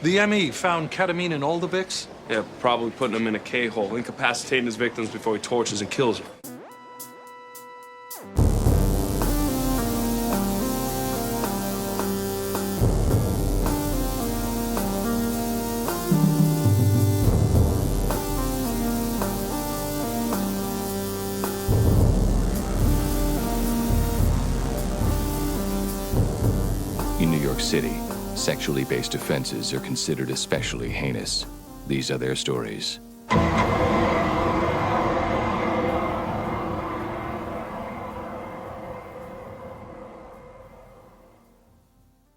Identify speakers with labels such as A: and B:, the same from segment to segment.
A: The ME found ketamine in all the Vicks?
B: Yeah, probably putting him in a K-hole, incapacitating his victims before he tortures and kills them.
C: In New York City, sexually based offenses are considered especially heinous. These are their stories.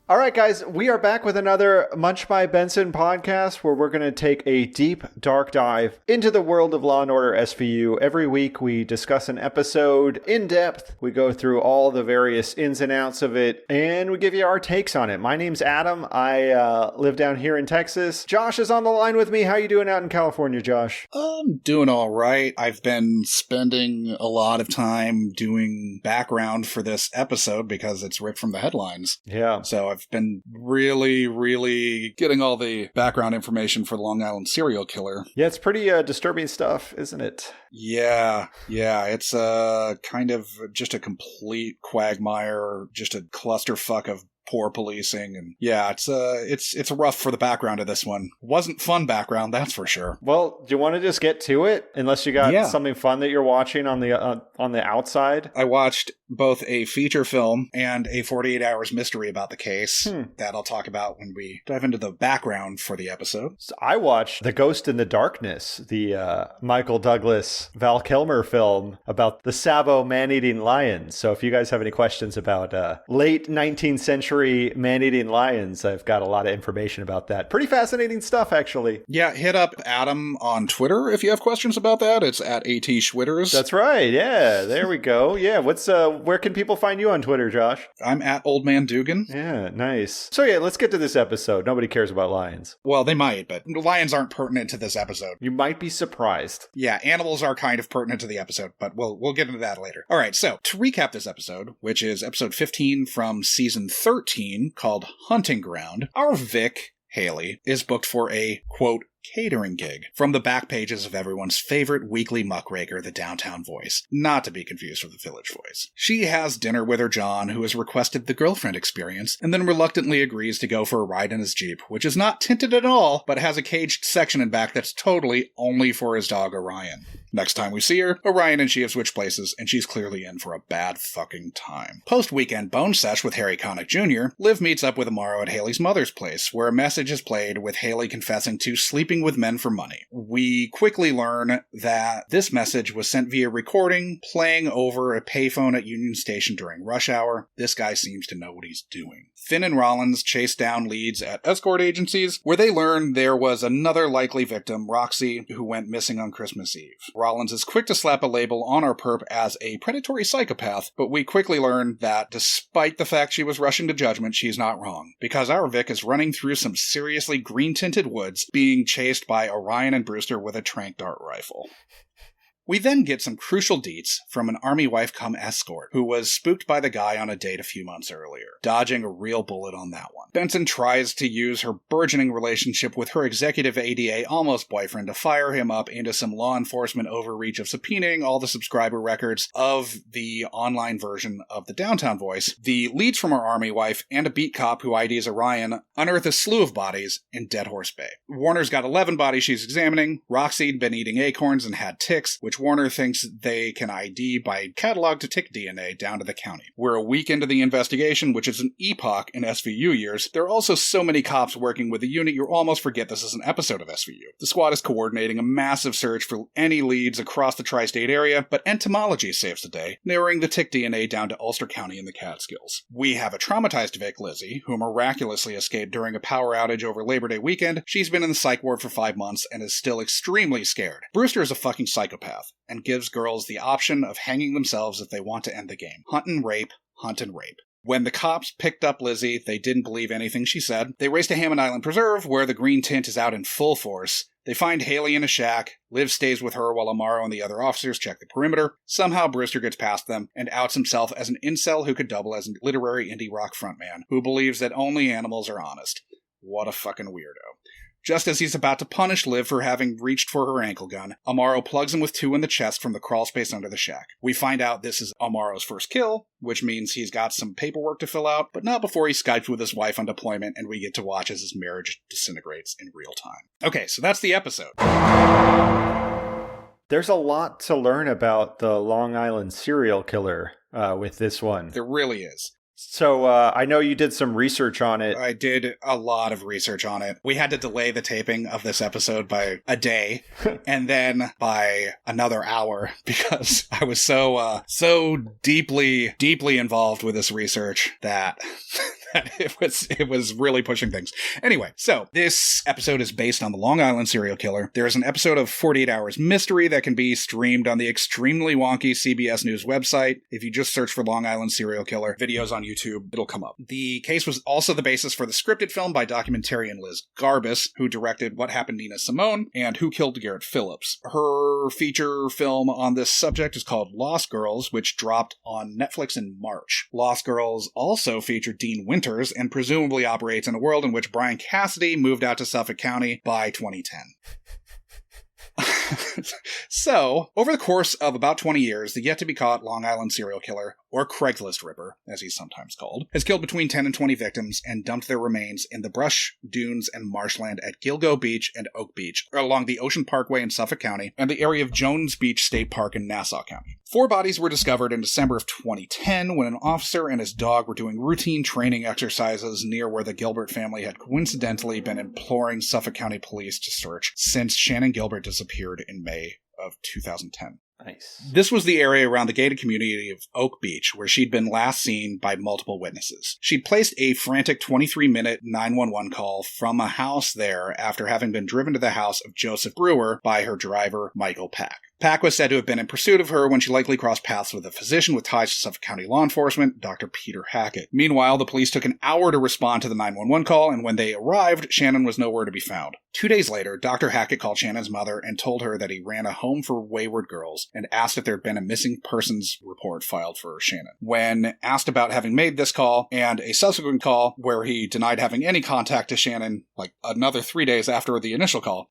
D: All right, guys, we are back with another Munch by Benson podcast where we're going to take a deep, dark dive into the world of Law & Order SVU. Every week, we discuss an episode in depth. We go through all the various ins and outs of it, and we give you our takes on it. My name's Adam. I live down here in Texas. Josh is on the line with me. How you doing out in California, Josh?
E: I'm doing all right. I've been spending a lot of time doing background for this episode because it's ripped from the headlines.
D: Yeah.
E: So I've been really getting all the background information for the Long Island serial killer.
D: Yeah, it's pretty disturbing stuff, isn't it?
E: Yeah. It's kind of just a complete quagmire, just a clusterfuck of poor policing, and yeah, it's rough for the background of this one. Wasn't fun background, that's for sure.
D: Well, do you want to just get to it? Unless you got something fun that you're watching on the outside.
E: I watched both a feature film and a 48 Hours mystery about the case that I'll talk about when we dive into the background for the episode.
D: So I watched The Ghost in the Darkness, the Michael Douglas, Val Kilmer film about the Savo man-eating lions. So if you guys have any questions about late 19th century man-eating lions, I've got a lot of information about that. Pretty fascinating stuff, actually.
E: Yeah, hit up Adam on Twitter if you have questions about that. It's at ATSchwitters.
D: That's right. Yeah, there we go. Yeah, where can people find you on Twitter, Josh?
E: I'm at Old Man Dugan.
D: Yeah, nice. So yeah, let's get to this episode. Nobody cares about lions.
E: Well, they might, but lions aren't pertinent to this episode.
D: You might be surprised.
E: Yeah, animals are kind of pertinent to the episode, but we'll get into that later. All right, so to recap this episode, which is episode 15 from season 13, called Hunting Ground, our Vic, Haley, is booked for a, quote, catering gig from the back pages of everyone's favorite weekly muckraker, the Downtown Voice, not to be confused with the Village Voice. She has dinner with her John, who has requested the girlfriend experience, and then reluctantly agrees to go for a ride in his Jeep, which is not tinted at all, but has a caged section in back that's totally only for his dog Orion. Next time we see her, Orion and she have switched places, and she's clearly in for a bad fucking time. Post-weekend bone sesh with Harry Connick Jr., Liv meets up with Amaro at Haley's mother's place, where a message is played with Haley confessing to sleeping with men for money. We quickly learn that this message was sent via recording, playing over a payphone at Union Station during rush hour. This guy seems to know what he's doing. Finn and Rollins chase down leads at escort agencies, where they learn there was another likely victim, Roxy, who went missing on Christmas Eve. Rollins is quick to slap a label on our perp as a predatory psychopath, but we quickly learn that despite the fact she was rushing to judgment, she's not wrong, because our Vic is running through some seriously green-tinted woods, being chased by Orion and Brewster with a tranq dart rifle. We then get some crucial deets from an army wife come escort, who was spooked by the guy on a date a few months earlier, dodging a real bullet on that one. Benson tries to use her burgeoning relationship with her executive ADA almost boyfriend to fire him up into some law enforcement overreach of subpoenaing all the subscriber records of the online version of the Downtown Voice. The leads from our army wife and a beat cop who IDs Orion unearth a slew of bodies in Dead Horse Bay. Warner's got 11 bodies she's examining. Roxy'd been eating acorns and had ticks, which Warner thinks they can ID by catalog to tick DNA down to the county. We're a week into the investigation, which is an epoch in SVU years. There are also so many cops working with the unit you almost forget this is an episode of SVU. The squad is coordinating a massive search for any leads across the tri-state area, but entomology saves the day, narrowing the tick DNA down to Ulster County in the Catskills. We have a traumatized Vic, Lizzie, who miraculously escaped during a power outage over Labor Day weekend. She's been in the psych ward for 5 months and is still extremely scared. Brewster is a fucking psychopath, and gives girls the option of hanging themselves if they want to end the game. Hunt and rape, hunt and rape. When the cops picked up Lizzie, they didn't believe anything she said. They race to Hammond Island Preserve, where the green tint is out in full force. They find Haley in a shack. Liv stays with her while Amaro and the other officers check the perimeter. Somehow Brewster gets past them and outs himself as an incel who could double as a literary indie rock frontman who believes that only animals are honest. What a fucking weirdo. Just as he's about to punish Liv for having reached for her ankle gun, Amaro plugs him with 2 in the chest from the crawl space under the shack. We find out this is Amaro's first kill, which means he's got some paperwork to fill out, but not before he Skypes with his wife on deployment, and we get to watch as his marriage disintegrates in real time. Okay, so that's the episode.
D: There's a lot to learn about the Long Island serial killer with this one.
E: There really is.
D: So I know you did some research on it.
E: I did a lot of research on it. We had to delay the taping of this episode by a day and then by another hour because I was so deeply involved with this research that it was really pushing things. Anyway, so this episode is based on the Long Island serial killer. There is an episode of 48 Hours Mystery that can be streamed on the extremely wonky CBS News website. If you just search for Long Island serial killer videos on YouTube, it'll come up. The case was also the basis for the scripted film by documentarian Liz Garbus, who directed What Happened to Nina Simone and Who Killed Garrett Phillips. Her feature film on this subject is called Lost Girls, which dropped on Netflix in March. Lost Girls also featured Dean Winters and presumably operates in a world in which Brian Cassidy moved out to Suffolk County by 2010. So, over the course of about 20 years, the yet-to-be-caught Long Island serial killer, or Craigslist Ripper, as he's sometimes called, has killed between 10 and 20 victims and dumped their remains in the brush, dunes, and marshland at Gilgo Beach and Oak Beach, along the Ocean Parkway in Suffolk County, and the area of Jones Beach State Park in Nassau County. 4 bodies were discovered in December of 2010 when an officer and his dog were doing routine training exercises near where the Gilbert family had coincidentally been imploring Suffolk County police to search since Shannon Gilbert disappeared in May of 2010.
D: Nice.
E: This was the area around the gated community of Oak Beach where she'd been last seen by multiple witnesses. She'd placed a frantic 23-minute 911 call from a house there after having been driven to the house of Joseph Brewer by her driver, Michael Pack. Pack was said to have been in pursuit of her when she likely crossed paths with a physician with ties to Suffolk County law enforcement, Dr. Peter Hackett. Meanwhile, the police took an hour to respond to the 911 call, and when they arrived, Shannon was nowhere to be found. 2 days later, Dr. Hackett called Shannon's mother and told her that he ran a home for wayward girls and asked if there had been a missing persons report filed for Shannon. When asked about having made this call and a subsequent call where he denied having any contact to Shannon, like another 3 days after the initial call,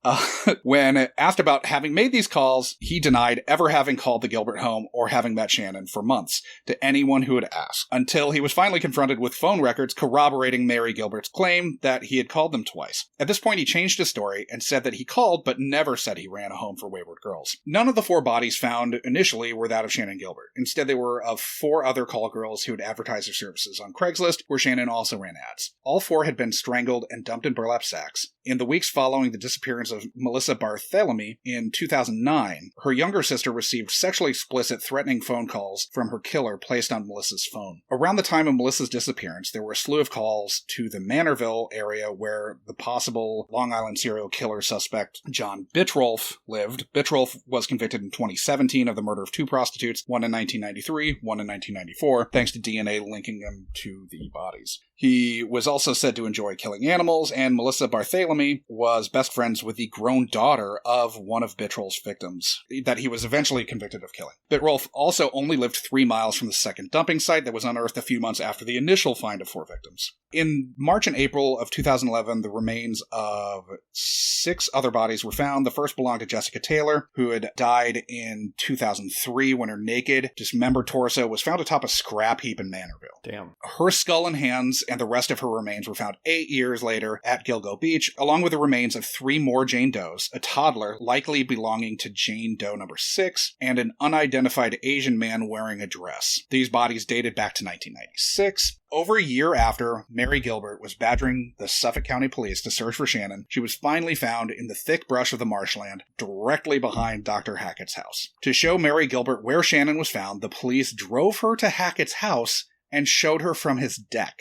E: when asked about having made these calls, he denied ever having called the Gilbert home or having met Shannon for months to anyone who had asked, until he was finally confronted with phone records corroborating Mary Gilbert's claim that he had called them twice. At this point, he changed his story and said that he called but never said he ran a home for wayward girls. None of the 4 bodies found initially were that of Shannon Gilbert. Instead, they were of 4 other call girls who had advertised their services on Craigslist, where Shannon also ran ads. All 4 had been strangled and dumped in burlap sacks. In the weeks following the disappearance of Melissa Barthélemy in 2009, her younger sister received sexually explicit, threatening phone calls from her killer placed on Melissa's phone. Around the time of Melissa's disappearance, there were a slew of calls to the Manorville area where the possible Long Island serial killer suspect John Bittrolf lived. Bittrolf was convicted in 2017 of the murder of 2 prostitutes, one in 1993, one in 1994, thanks to DNA linking them to the bodies. He was also said to enjoy killing animals, and Melissa Barthélemy was best friends with the grown daughter of one of Bittrolf's victims that he was eventually convicted of killing. Bittrolf also only lived 3 miles from the second dumping site that was unearthed a few months after the initial find of 4 victims. In March and April of 2011, the remains of 6 other bodies were found. The first belonged to Jessica Taylor, who had died in 2003 when her naked, dismembered torso was found atop a scrap heap in Manorville.
D: Damn.
E: Her skull and hands and the rest of her remains were found 8 years later at Gilgo Beach, along with the remains of 3 more Jane Does, a toddler likely belonging to Jane Doe number 6, and an unidentified Asian man wearing a dress. These bodies dated back to 1996. Over a year after Mary Gilbert was badgering the Suffolk County Police to search for Shannon, she was finally found in the thick brush of the marshland directly behind Dr. Hackett's house. To show Mary Gilbert where Shannon was found, the police drove her to Hackett's house and showed her from his deck.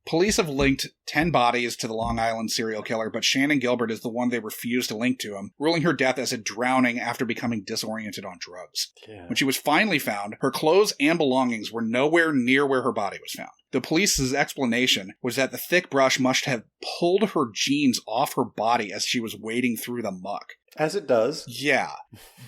E: Police have linked 10 bodies to the Long Island serial killer, but Shannon Gilbert is the one they refused to link to him, ruling her death as a drowning after becoming disoriented on drugs.
D: Yeah.
E: When she was finally found, her clothes and belongings were nowhere near where her body was found. The police's explanation was that the thick brush must have pulled her jeans off her body as she was wading through the muck.
D: As it does.
E: Yeah.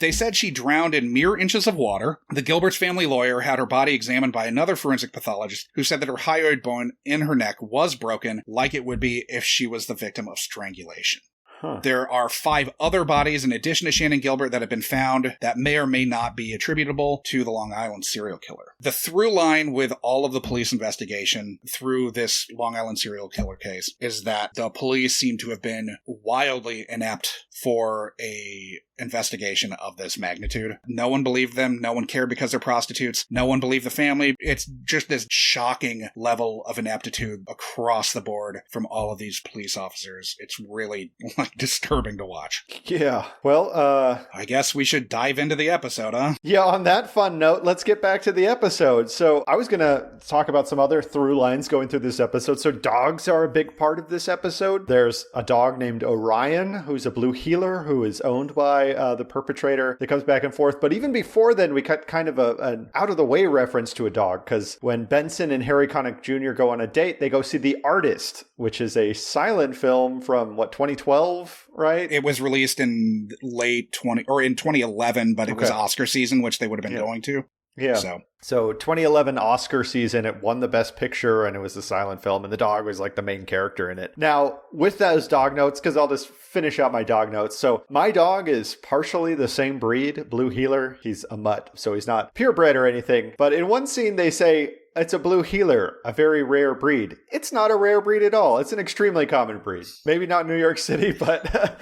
E: They said she drowned in mere inches of water. The Gilbert's family lawyer had her body examined by another forensic pathologist who said that her hyoid bone in her neck was broken, like it would be if she was the victim of strangulation.
D: Huh.
E: There are 5 other bodies in addition to Shannon Gilbert that have been found that may or may not be attributable to the Long Island serial killer. The through line with all of the police investigation through this Long Island serial killer case is that the police seem to have been wildly inept for a investigation of this magnitude. No one believed them. No one cared because they're prostitutes. No one believed the family. It's just this shocking level of ineptitude across the board from all of these police officers. It's really disturbing to watch.
D: Yeah. Well,
E: I guess we should dive into the episode, huh?
D: yeah, on that fun note, let's get back to the episode. So I was going to talk about some other through lines going through this episode. So dogs are a big part of this episode. There's a dog named Orion, who's a blue heeler who is owned by the perpetrator that comes back and forth. But even before then, we cut kind of an out-of-the-way reference to a dog, because when Benson and Harry Connick Jr. go on a date, they go see The Artist, which is a silent film from, 2012, right?
E: It was released in late 2011, but it was Oscar season, which they would have been going to.
D: Yeah. So 2011 Oscar season, it won the Best Picture, and it was a silent film, and the dog was like the main character in it. Now, with those dog notes, because I'll just finish out my dog notes. So my dog is partially the same breed, blue heeler. He's a mutt, so he's not purebred or anything. But in one scene, they say, it's a blue heeler, a very rare breed. It's not a rare breed at all. It's an extremely common breed. Maybe not New York City, but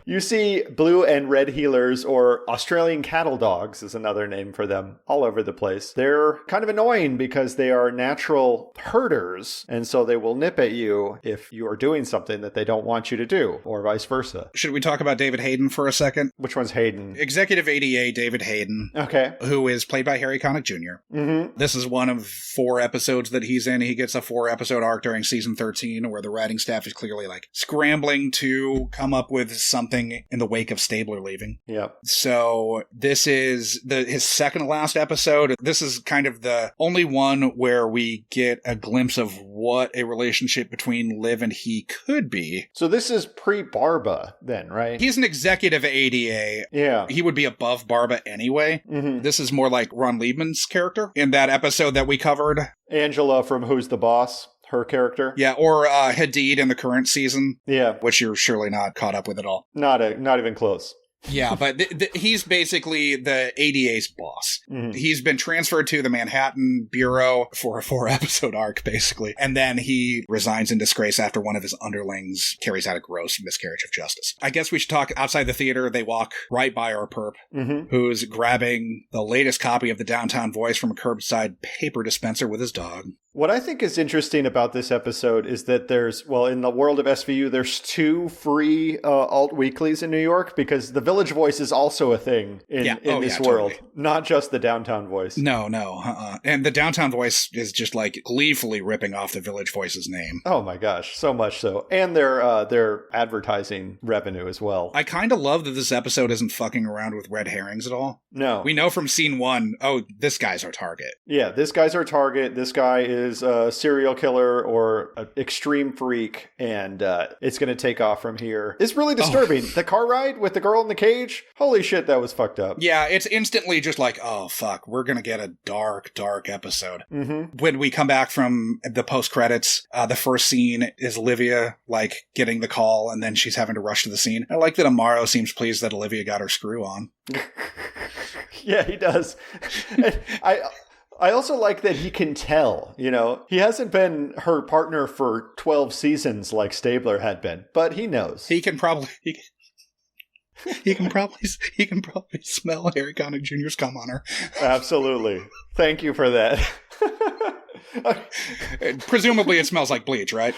D: you see blue and red heelers, or Australian cattle dogs is another name for them, all over the place. They're kind of annoying because they are natural herders, and so they will nip at you if you are doing something that they don't want you to do, or vice versa.
E: Should we talk about David Hayden for a second?
D: Which one's Hayden?
E: Executive ADA David Hayden.
D: Okay.
E: Who is played by Harry Connick Jr.
D: Mm-hmm.
E: This is one of 4 episodes that he's in. He gets a 4-episode arc during season 13 where the writing staff is clearly scrambling to come up with something in the wake of Stabler leaving.
D: Yep.
E: So this is his second to last episode. This is kind of the only one where we get a glimpse of what a relationship between Liv and he could be.
D: So this is pre-Barba then, right?
E: He's an executive ADA.
D: Yeah.
E: He would be above Barba anyway.
D: Mm-hmm.
E: This is more like Ron Liebman's character in that episode that we covered.
D: Angela from Who's the Boss, her character.
E: Yeah, or Hadid in the current season.
D: Yeah.
E: Which you're surely not caught up with at all.
D: Not even close.
E: Yeah, but he's basically the ADA's boss.
D: Mm-hmm.
E: He's been transferred to the Manhattan Bureau for a 4-episode arc, basically. And then he resigns in disgrace after one of his underlings carries out a gross miscarriage of justice. I guess we should talk outside the theater. They walk right by our perp, who's grabbing the latest copy of the Downtown Voice from a curbside paper dispenser with his dog.
D: What I think is interesting about this episode is that in the world of SVU, there's 2 free alt weeklies in New York, because the Village Voice is also a thing in this world, totally. Not just the Downtown Voice.
E: No. And the Downtown Voice is just gleefully ripping off the Village Voice's name.
D: Oh my gosh, so much so. And their advertising revenue as well.
E: I kind of love that this episode isn't fucking around with red herrings at all.
D: No.
E: We know from scene 1, this guy's our target.
D: Yeah, this guy's our target. This guy is a serial killer or an extreme freak, and it's going to take off from here. It's really disturbing. The car ride with the girl in the cage, holy shit, that was fucked up.
E: Yeah, it's instantly just oh fuck, we're going to get a dark episode. Mm-hmm. When we come back from the post-credits, the first scene is Olivia, getting the call, and then she's having to rush to the scene. I like that Amaro seems pleased that Olivia got her screw on.
D: Yeah, he does. And I also like that he can tell, he hasn't been her partner for 12 seasons like Stabler had been, but he knows.
E: He can probably smell Harry Connick Jr.'s cum on her.
D: Absolutely. Thank you for that.
E: Presumably it smells like bleach, right?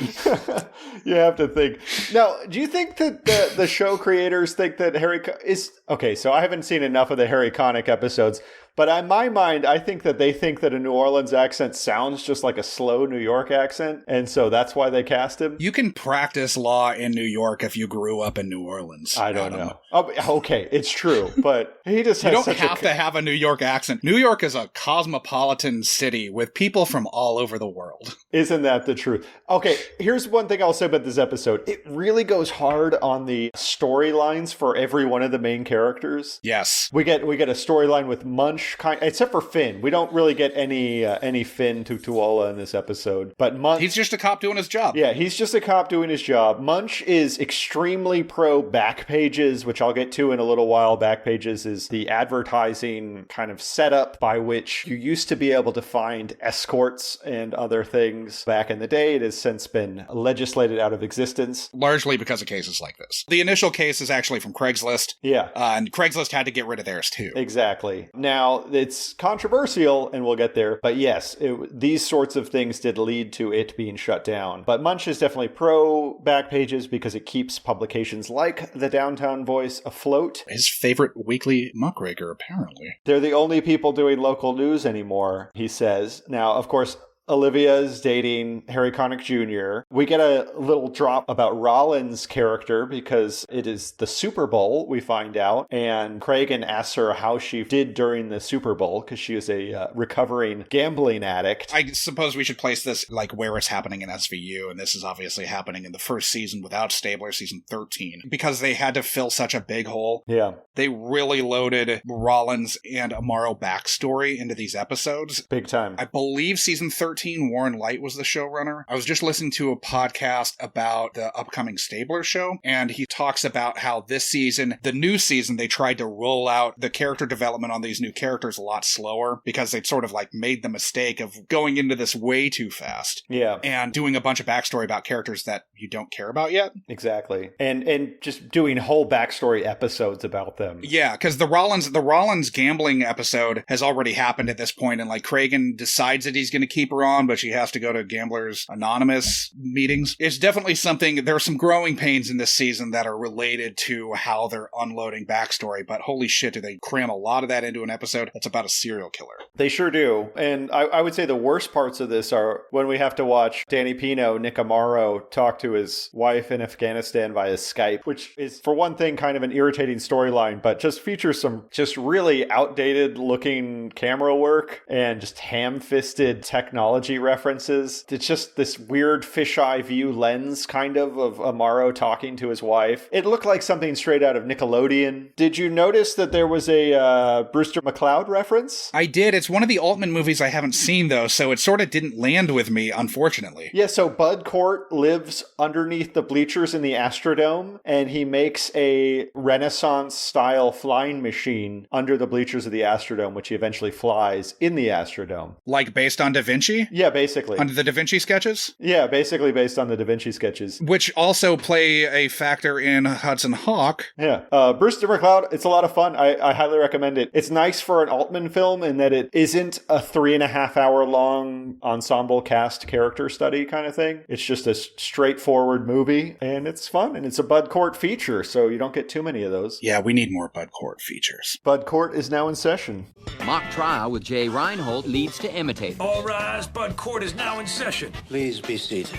D: You have to think. Now, do you think that the show creators think that Harry is... Okay, so I haven't seen enough of the Harry Connick episodes, but in my mind, I think that they think that a New Orleans accent sounds just like a slow New York accent, and so that's why they cast him.
E: You can practice law in New York if you grew up in New Orleans.
D: I don't know. Oh, okay, it's true, but he just has
E: You don't have to have a New York accent. New York is a cosmopolitan city with people from all over the world.
D: Isn't that the truth? Okay, here's one thing I'll say about this episode. It really goes hard on the storylines for every one of the main characters.
E: Yes.
D: We get a storyline with Munch, Munch, except for Finn. We don't really get any Finn Tutuola in this episode. But Munch...
E: He's just a cop doing his job.
D: Yeah, he's just a cop doing his job. Munch is extremely pro Backpages, which I'll get to in a little while. Backpages is the advertising kind of setup by which you used to be able to find escorts and other things back in the day. It has since been legislated out of existence.
E: Largely because of cases like this. The initial case is actually from Craigslist.
D: Yeah.
E: And Craigslist had to get rid of theirs too.
D: Exactly. Now, it's controversial, and we'll get there, but yes, these sorts of things did lead to it being shut down. But Munch is definitely pro Backpages because it keeps publications like The Downtown Voice afloat.
E: His favorite weekly muckraker, apparently.
D: They're the only people doing local news anymore, he says. Now, of course, Olivia's dating Harry Connick Jr. We get a little drop about Rollins' character because it is the Super Bowl, we find out, and Cragen asks her how she did during the Super Bowl because she is a recovering gambling addict.
E: I suppose we should place this like where it's happening in SVU, and this is obviously happening in the first season without Stabler, season 13, because they had to fill such a big hole.
D: Yeah.
E: They really loaded Rollins and Amaro backstory into these episodes.
D: Big time.
E: I believe season 13, Warren Light was the showrunner. I was just listening to a podcast about the upcoming Stabler show, and he talks about how this season, the new season, they tried to roll out the character development on these new characters a lot slower because they'd sort of like made the mistake of going into this way too fast.
D: Yeah.
E: And doing a bunch of backstory about characters that you don't care about yet.
D: Exactly. And just doing whole backstory episodes about them.
E: Yeah, because the Rollins gambling episode has already happened at this point, and like Cragen decides that he's going to keep her on, but she has to go to Gamblers Anonymous meetings. It's definitely something, there are some growing pains in this season that are related to how they're unloading backstory, but holy shit, do they cram a lot of that into an episode that's about a serial killer.
D: They sure do. And I would say the worst parts of this are when we have to watch Danny Pino, Nick Amaro, talk to his wife in Afghanistan via Skype, which is, for one thing, kind of an irritating storyline, but just features some just really outdated looking camera work and just ham-fisted technology references. It's just this weird fisheye view lens kind of Amaro talking to his wife. It looked like something straight out of Nickelodeon. Did you notice that there was a Brewster McCloud reference?
E: I did. It's one of the Altman movies I haven't seen, though, so it sort of didn't land with me, unfortunately.
D: Yeah, so Bud Cort lives underneath the bleachers in the Astrodome, and he makes a Renaissance-style flying machine under the bleachers of the Astrodome, which he eventually flies in the Astrodome.
E: Like based on Da Vinci?
D: Yeah, basically.
E: Under the Da Vinci sketches?
D: Yeah, basically based on the Da Vinci sketches.
E: Which also play a factor in Hudson Hawk.
D: Yeah. Brewster McCloud, it's a lot of fun. I highly recommend it. It's nice for an Altman film in that it isn't a 3.5 hour long ensemble cast character study kind of thing. It's just a straightforward movie, and it's fun, and it's a Bud Cort feature, so you don't get too many of those.
E: Yeah, we need more Bud Cort features.
D: Bud Cort is now in session.
F: Mock trial with Jay Reinhold leads to imitate.
G: All rise, Bud Court is now in session.
H: Please be seated.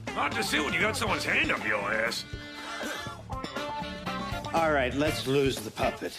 G: Hard to see when you got someone's hand up your ass.
H: All right, let's lose the puppet.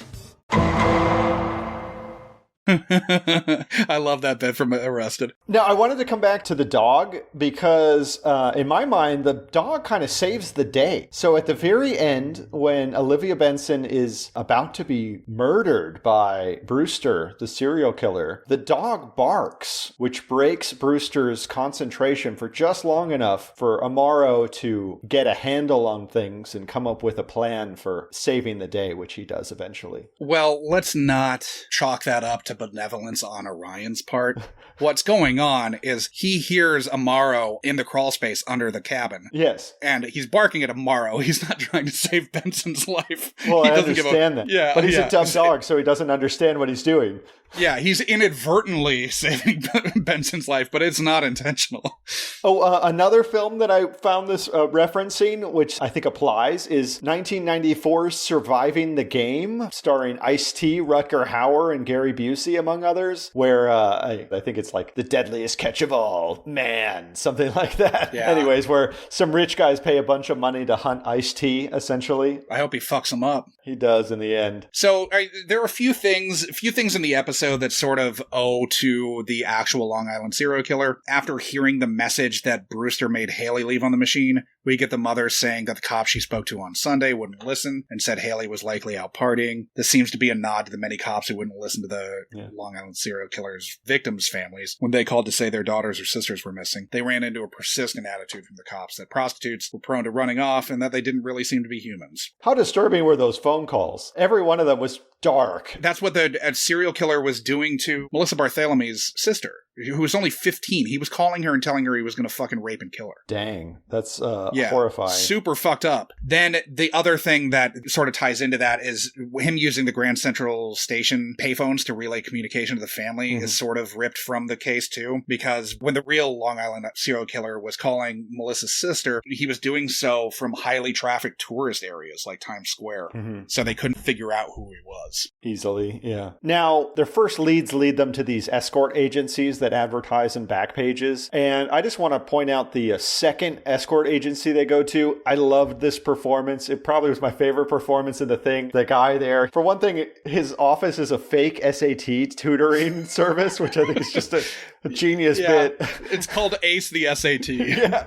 E: I love that bit from Arrested.
D: Now, I wanted to come back to the dog because, in my mind, the dog kind of saves the day. So at the very end, when Olivia Benson is about to be murdered by Brewster, the serial killer, the dog barks, which breaks Brewster's concentration for just long enough for Amaro to get a handle on things and come up with a plan for saving the day, which he does eventually.
E: Well, let's not chalk that up to benevolence on Orion's part. What's going on is he hears Amaro in the crawl space under the cabin.
D: Yes.
E: And he's barking at Amaro. He's not trying to save Benson's life.
D: Well,
E: he
D: I
E: doesn't
D: understand that.
E: Yeah,
D: but he's
E: yeah.
D: a dumb dog, so he doesn't understand what he's doing.
E: Yeah, he's inadvertently saving Benson's life, but it's not intentional.
D: Oh, another film that I found this referencing, which I think applies, is 1994's Surviving the Game, starring Ice-T, Rutger Hauer, and Gary Busey, among others, where I think it's like the deadliest catch of all, man, something like that.
E: Yeah.
D: Anyways, where some rich guys pay a bunch of money to hunt Ice-T, essentially.
E: I hope he fucks him up.
D: He does in the end.
E: So there are a few things in the episode that sort of owe to the actual Long Island serial killer. After hearing the message that Brewster made Haley leave on the machine, We get the mother saying that the cop she spoke to on Sunday wouldn't listen and said Haley was likely out partying. This seems to be a nod to the many cops who wouldn't listen to the Long Island serial killer's victims' families when they called to say their daughters or sisters were missing. They ran into a persistent attitude from the cops that prostitutes were prone to running off and that they didn't really seem to be humans.
D: How disturbing were those phone calls? Every one of them was dark.
E: That's what the serial killer was doing to Melissa Barthelomew's sister, who was only 15. He was calling her and telling her he was going to fucking rape and kill her.
D: Dang, that's horrifying.
E: Super fucked up. Then the other thing that sort of ties into that is him using the Grand Central Station payphones to relay communication to the family is sort of ripped from the case too, because when the real Long Island serial killer was calling Melissa's sister, he was doing so from highly trafficked tourist areas like Times Square. So they couldn't figure out who he was.
D: Easily, yeah. Now, their first leads lead them to these escort agencies that advertise in Backpages. And I just want to point out the second escort agency they go to. I loved this performance. It probably was my favorite performance in the thing. The guy there, for one thing, his office is a fake SAT tutoring service, which I think is just a genius bit.
E: It's called Ace the SAT.
D: Yeah.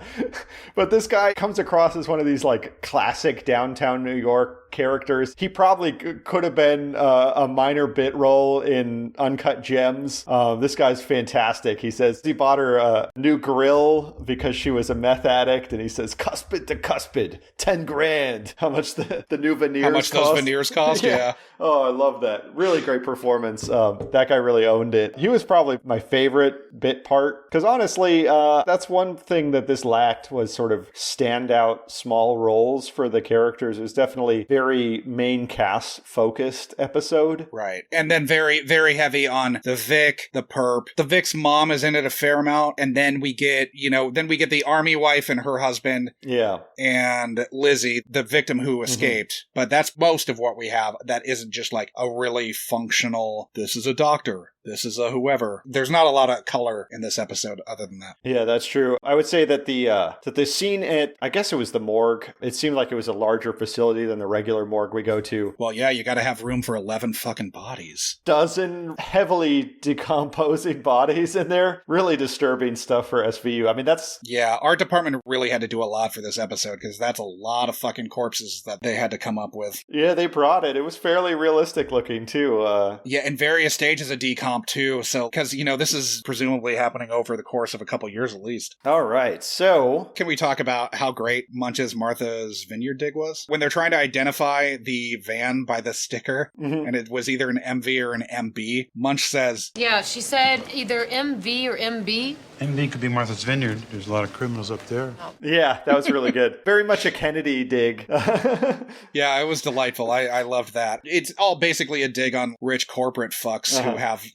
D: But this guy comes across as one of these like classic downtown New York characters. He probably could have been a minor bit role in Uncut Gems. This guy's fantastic. He says he bought her a new grill because she was a meth addict, and he says cuspid to cuspid, 10 grand. How much the new veneers
E: How much
D: cost?
E: those veneers cost? Yeah.
D: Oh, I love that. Really great performance. That guy really owned it. He was probably my favorite bit part, because honestly, that's one thing that this lacked was sort of standout small roles for the characters. It was definitely very main cast focused episode.
E: Right. And then very, very heavy on the Vic, the perp. The Vic's mom is in it a fair amount. And then we get, the army wife and her husband.
D: Yeah.
E: And Lizzie, the victim who escaped. But that's most of what we have that isn't just like a really functional, this is a doctor, this is a whoever. There's not a lot of color in this episode other than that.
D: Yeah, that's true. I would say that the scene at, I guess it was the morgue, it seemed like it was a larger facility than the regular morgue we go to.
E: Well, yeah, you gotta have room for 11 fucking bodies.
D: Dozen heavily decomposing bodies in there. Really disturbing stuff for SVU. I mean, that's...
E: Yeah, art department really had to do a lot for this episode, because that's a lot of fucking corpses that they had to come up with.
D: Yeah, they brought it. It was fairly realistic looking, too.
E: Yeah, in various stages of decomp, too, so, because, this is presumably happening over the course of a couple years at least.
D: All right, so...
E: Can we talk about how great Munch's Martha's Vineyard dig was? When they're trying to identify the van by the sticker, and it was either an MV or an MB, Munch says...
I: Yeah, she said either MV or MB.
J: MV could be Martha's Vineyard. There's a lot of criminals up there.
I: Oh.
D: Yeah, that was really good. Very much a Kennedy dig.
E: Yeah, it was delightful. I loved that. It's all basically a dig on rich corporate fucks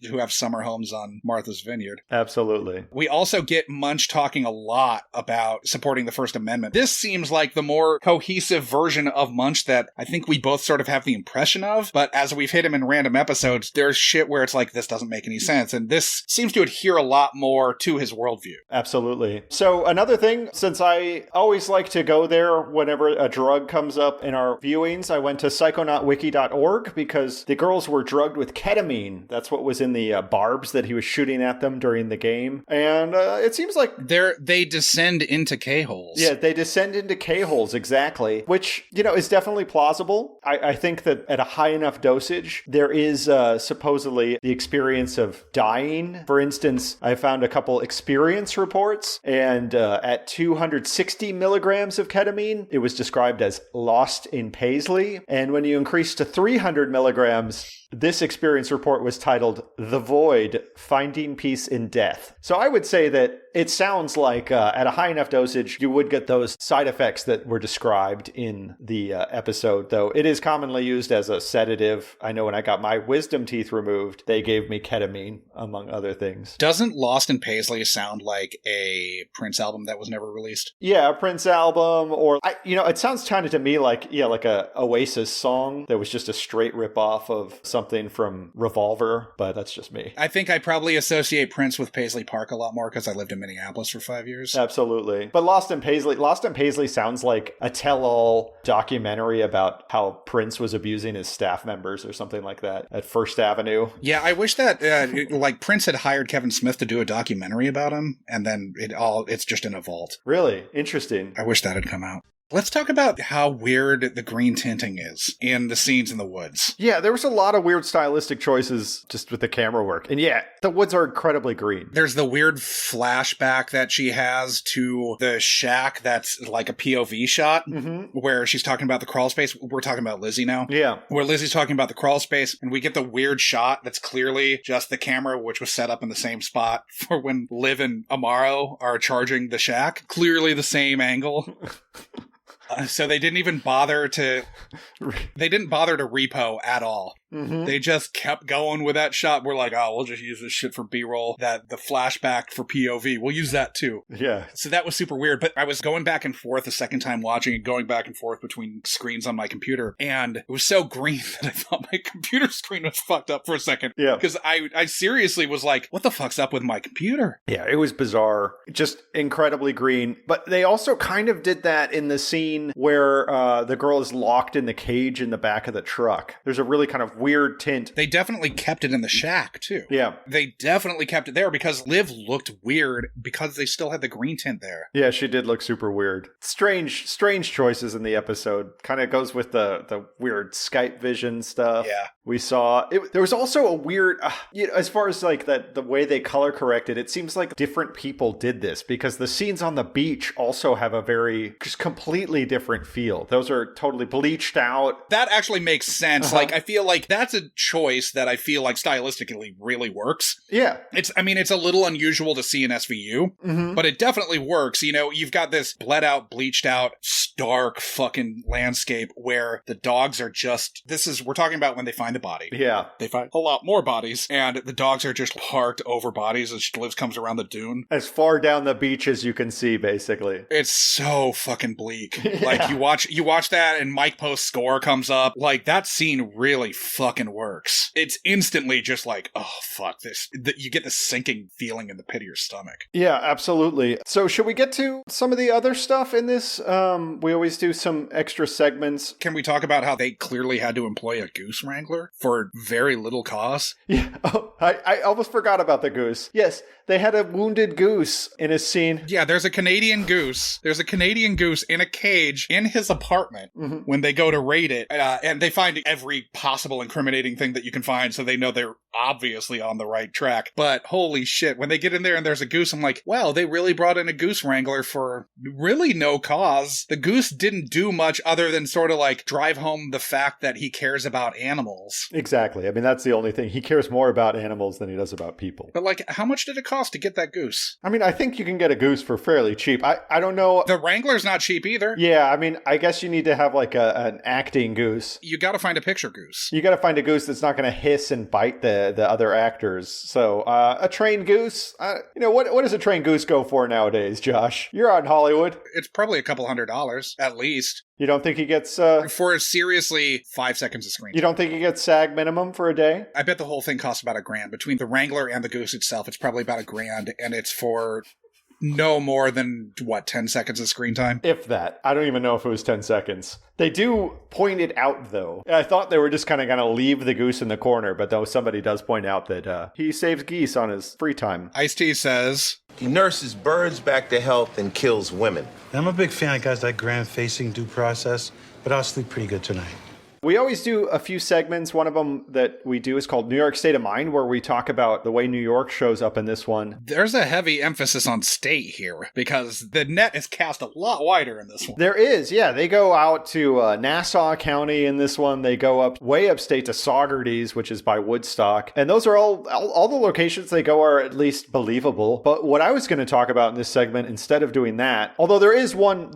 E: who have summer homes on Martha's Vineyard.
D: Absolutely.
E: We also get Munch talking a lot about supporting the First Amendment. This seems like the more cohesive version of Munch that I think we both sort of have the impression of, but as we've hit him in random episodes, there's shit where it's like, this doesn't make any sense, and this seems to adhere a lot more to his worldview.
D: Absolutely. So another thing, since I always like to go there whenever a drug comes up in our viewings, I went to psychonautwiki.org because the girls were drugged with ketamine. That's what was in the barbs that he was shooting at them during the game. And it seems like...
E: They descend into K-holes.
D: Yeah, they descend into K-holes, exactly. Which, is definitely plausible. I think that at a high enough dosage, there is supposedly the experience of dying. For instance, I found a couple experience reports, and at 260 milligrams of ketamine, it was described as lost in Paisley. And when you increase to 300 milligrams, this experience report was titled The Void, Finding Peace in Death. So I would say that it sounds like at a high enough dosage, you would get those side effects that were described in the episode, though it is commonly used as a sedative. I know when I got my wisdom teeth removed, they gave me ketamine, among other things.
E: Doesn't Lost in Paisley sound like a Prince album that was never released?
D: Yeah, a Prince album, or, it sounds kind of to me like a Oasis song that was just a straight ripoff of something from Revolver, but that's just me.
E: I think I probably associate Prince with Paisley Park a lot more because I lived in Minneapolis for 5 years.
D: Absolutely. But Lost in Paisley sounds like a tell-all documentary about how Prince was abusing his staff members or something like that at First Avenue.
E: Yeah, I wish that Prince had hired Kevin Smith to do a documentary about him, and then it's just in a vault.
D: Really? Interesting.
E: I wish that had come out. Let's talk about how weird the green tinting is in the scenes in the woods.
D: Yeah, there was a lot of weird stylistic choices just with the camera work. And yeah, the woods are incredibly green.
E: There's the weird flashback that she has to the shack that's like a POV shot where she's talking about the crawl space. We're talking about Lizzie now.
D: Yeah.
E: Where Lizzie's talking about the crawl space, and we get the weird shot that's clearly just the camera, which was set up in the same spot for when Liv and Amaro are charging the shack. Clearly the same angle. So they didn't even bother to repo at all. They just kept going with that shot. We're like, oh, we'll just use this shit for B-roll. That the flashback for POV, we'll use that too.
D: Yeah.
E: So that was super weird. But I was going back and forth a second time watching and going back and forth between screens on my computer. And it was so green that I thought my computer screen was fucked up for a second.
D: Yeah.
E: Because I seriously was like, what the fuck's up with my computer?
D: Yeah, it was bizarre. Just incredibly green. But they also kind of did that in the scene where the girl is locked in the cage in the back of the truck. There's a really kind of weird tint.
E: They definitely kept it in the shack, too.
D: Yeah.
E: They definitely kept it there because Liv looked weird because they still had the green tint there.
D: Yeah, she did look super weird. Strange choices in the episode. Kind of goes with the weird Skype vision stuff.
E: Yeah.
D: We saw there was also a weird, as far as like the way they color corrected, it seems like different people did this because the scenes on the beach also have a very just completely different feel. Those are totally bleached out.
E: That actually makes sense. Like, I feel like that's a choice that I feel like stylistically really works.
D: Yeah.
E: It's a little unusual to see in SVU, but it definitely works. You know, you've got this bled out, bleached out, stark fucking landscape where the dogs are just, we're talking about when they find the body.
D: Yeah.
E: They find a lot more bodies, and the dogs are just parked over bodies as Liv comes around the dune.
D: As far down the beach as you can see, basically.
E: It's so fucking bleak. Like, you watch that, and Mike Post's score comes up. Like, that scene really fucking works. It's instantly just like, oh, fuck this. You get the sinking feeling in the pit of your stomach.
D: Yeah, absolutely. So should we get to some of the other stuff in this? We always do some extra segments.
E: Can we talk about how they clearly had to employ a goose wrangler for very little cause?
D: Yeah. Oh, I almost forgot about the goose. Yes, they had a wounded goose in a scene.
E: Yeah, there's a Canadian goose. There's a Canadian goose in a cage in his apartment when they go to raid it. And they find every possible incriminating thing that you can find, so they know they're obviously on the right track. But holy shit, when they get in there and there's a goose, I'm like, wow, they really brought in a goose wrangler for really no cause. The goose didn't do much other than sort of like drive home the fact that he cares about animals.
D: Exactly. I mean, that's the only thing. He cares more about animals than he does about people.
E: But like, how much did it cost to get that goose?
D: I mean, I think you can get a goose for fairly cheap. I don't know.
E: The wrangler's not cheap either.
D: Yeah, I mean, I guess you need to have like an acting goose.
E: You gotta find a picture goose.
D: You gotta find a goose that's not gonna hiss and bite the other actors. So, a trained goose, what does a trained goose go for nowadays, Josh? You're out in Hollywood.
E: It's probably $200 at least.
D: You don't think he gets...
E: for seriously 5 seconds of screen time.
D: You don't think he gets SAG minimum for a day?
E: I bet the whole thing costs about $1,000. Between the wrangler and the goose itself, it's probably about $1,000, and it's for... no more than, 10 seconds of screen time?
D: If that. I don't even know if it was 10 seconds. They do point it out, though. I thought they were just kind of going to leave the goose in the corner, but though somebody does point out that he saves geese on his free time.
E: Ice-T says...
K: he nurses birds back to health and kills women.
J: I'm a big fan of guys like Grant facing due process, but I'll sleep pretty good tonight.
D: We always do a few segments. One of them that we do is called New York State of Mind, where we talk about the way New York shows up in this one.
E: There's a heavy emphasis on state here, because the net is cast a lot wider in this one.
D: There is, yeah. They go out to Nassau County in this one. They go up way upstate to Saugerties, which is by Woodstock. And those are all the locations they go are at least believable. But what I was going to talk about in this segment, instead of doing that, although there is one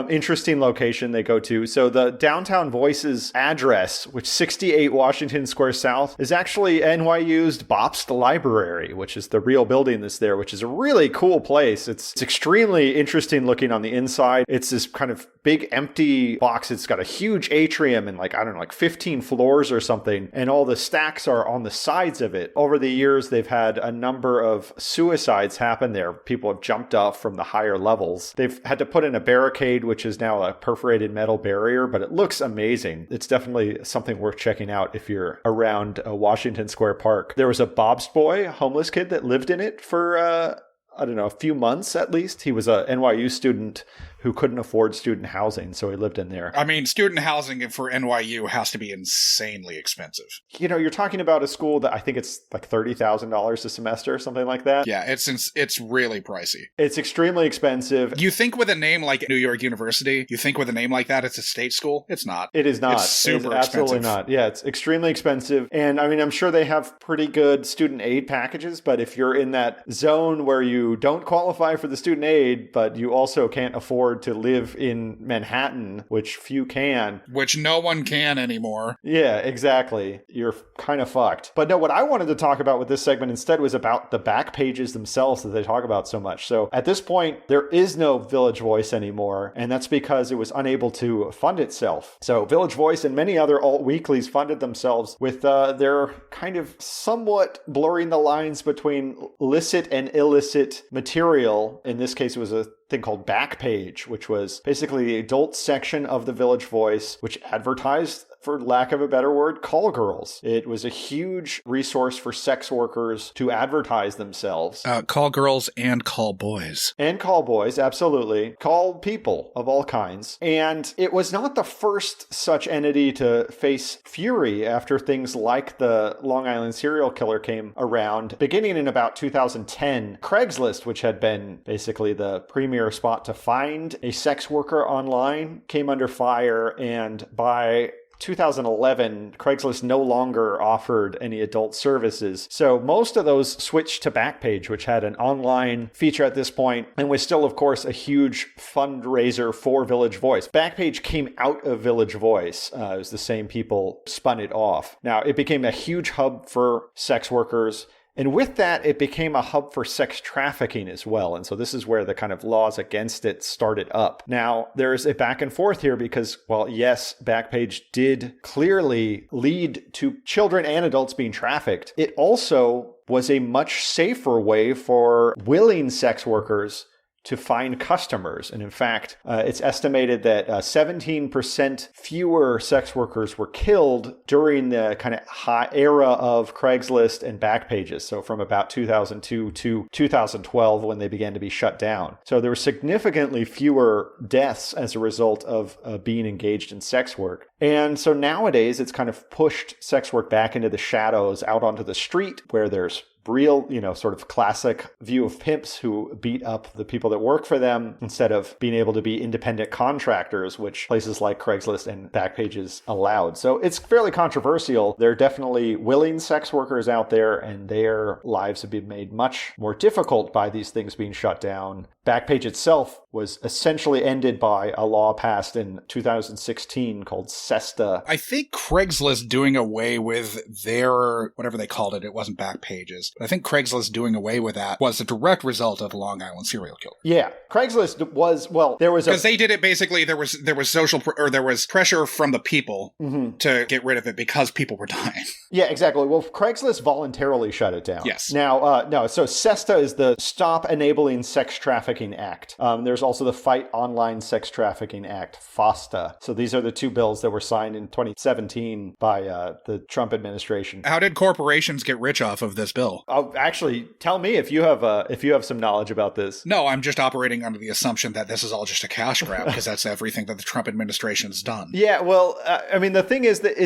D: interesting location they go to. So the downtown voice Voice's address, which 68 Washington Square South, is actually NYU's Bobst Library, which is the real building that's there, which is a really cool place. It's extremely interesting looking on the inside. It's this kind of big empty box. It's got a huge atrium and like 15 floors or something. And all the stacks are on the sides of it. Over the years, they've had a number of suicides happen there. People have jumped off from the higher levels. They've had to put in a barricade, which is now a perforated metal barrier, but it looks amazing. It's definitely something worth checking out if you're around Washington Square Park. There was a Bob's Boy, a homeless kid that lived in it for, a few months at least. He was a NYU student who couldn't afford student housing, so he lived in there.
E: I mean, student housing for NYU has to be insanely expensive.
D: You're talking about a school that I think it's like $30,000 a semester, something like that.
E: Yeah, it's really pricey.
D: It's extremely expensive.
E: You think with a name like New York University, you think with a name like that it's a state school? It's not.
D: It is not.
E: It's super
D: absolutely
E: expensive.
D: Not. Yeah, it's extremely expensive. And I mean, I'm sure they have pretty good student aid packages, but if you're in that zone where you don't qualify for the student aid, but you also can't afford to live in Manhattan, which few can.
E: Which no one can anymore.
D: Yeah, exactly. You're kind of fucked. But no, what I wanted to talk about with this segment instead was about the back pages themselves that they talk about so much. So at this point, there is no Village Voice anymore, and that's because it was unable to fund itself. So Village Voice and many other alt weeklies funded themselves with their kind of somewhat blurring the lines between licit and illicit material. In this case, it was a thing called Backpage, which was basically the adult section of the Village Voice, which advertised, for lack of a better word, call girls. It was a huge resource for sex workers to advertise themselves.
E: Call girls and call boys.
D: And call boys, absolutely. Call people of all kinds. And it was not the first such entity to face fury after things like the Long Island serial killer came around. Beginning in about 2010, Craigslist, which had been basically the premier spot to find a sex worker online, came under fire, and by 2011, Craigslist no longer offered any adult services. So most of those switched to Backpage, which had an online feature at this point and was still, of course, a huge fundraiser for Village Voice. Backpage came out of Village Voice. It was the same people spun it off. Now, it became a huge hub for sex workers. And with that, it became a hub for sex trafficking as well. And so this is where the kind of laws against it started up. Now, there's a back and forth here because, well, yes, Backpage did clearly lead to children and adults being trafficked. It also was a much safer way for willing sex workers to find customers. And in fact, it's estimated that 17% fewer sex workers were killed during the kind of high era of Craigslist and Backpages. So from about 2002 to 2012 when they began to be shut down. So there were significantly fewer deaths as a result of being engaged in sex work. And so nowadays it's kind of pushed sex work back into the shadows, out onto the street where there's real, sort of classic view of pimps who beat up the people that work for them instead of being able to be independent contractors, which places like Craigslist and Backpages allowed. So it's fairly controversial. There are definitely willing sex workers out there, and their lives have been made much more difficult by these things being shut down. Backpage itself was essentially ended by a law passed in 2016 called SESTA.
E: I think Craigslist doing away with their, whatever they called it wasn't Backpages. But I think Craigslist doing away with that was a direct result of the Long Island serial killer.
D: Yeah, Craigslist was, well, there was
E: because they did it basically. There was there was pressure from the people to get rid of it because people were dying.
D: Yeah, exactly. Well, Craigslist voluntarily shut it down.
E: Yes.
D: Now, no. So SESTA is the Stop Enabling Sex Trafficking Act. There's also the Fight Online Sex Trafficking Act, FOSTA. So these are the two bills that were signed in 2017 by the Trump administration.
E: How did corporations get rich off of this bill?
D: Oh, actually, tell me if you have some knowledge about this.
E: No, I'm just operating under the assumption that this is all just a cash grab because that's everything that the Trump administration's done.
D: Yeah, well, I mean, the thing is that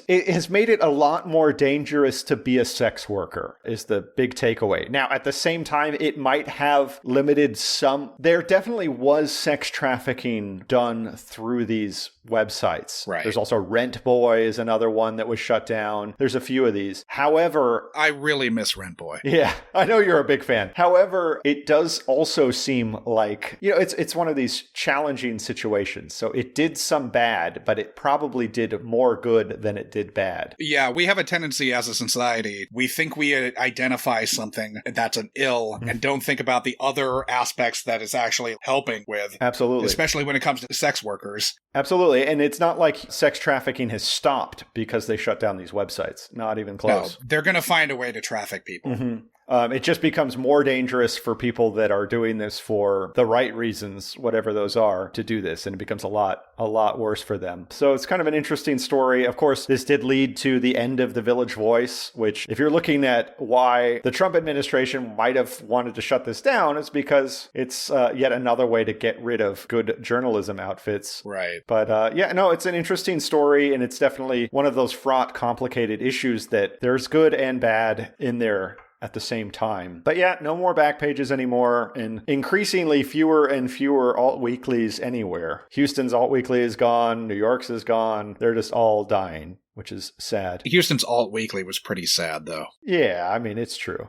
D: it has made it a lot more dangerous to be a sex worker, is the big takeaway. Now, at the same time, it might have limited some. There definitely definitely was sex trafficking done through these websites.
E: Right.
D: There's also Rent Boy is another one that was shut down. There's a few of these. However,
E: I really miss Rent Boy.
D: yeah, I know you're a big fan. However, it does also seem like, it's one of these challenging situations. So it did some bad, but it probably did more good than it did bad.
E: Yeah, we have a tendency as a society, we think we identify something that's an ill and don't think about the other aspects that it's actually helping with.
D: Absolutely.
E: Especially when it comes to sex workers.
D: Absolutely. And it's not like sex trafficking has stopped because they shut down these websites. Not even close.
E: No, they're going to find a way to traffic people.
D: Mm-hmm. It just becomes more dangerous for people that are doing this for the right reasons, whatever those are, to do this. And it becomes a lot worse for them. So it's kind of an interesting story. Of course, this did lead to the end of the Village Voice, which if you're looking at why the Trump administration might have wanted to shut this down, it's because it's yet another way to get rid of good journalism outfits.
E: Right.
D: But it's an interesting story. And it's definitely one of those fraught, complicated issues that there's good and bad in there at the same time. But yeah, no more Backpages anymore, and increasingly fewer and fewer alt weeklies anywhere. Houston's alt weekly is gone, New York's is gone. They're just all dying, which is sad.
E: Houston's alt weekly was pretty sad, though.
D: Yeah, I mean, it's true.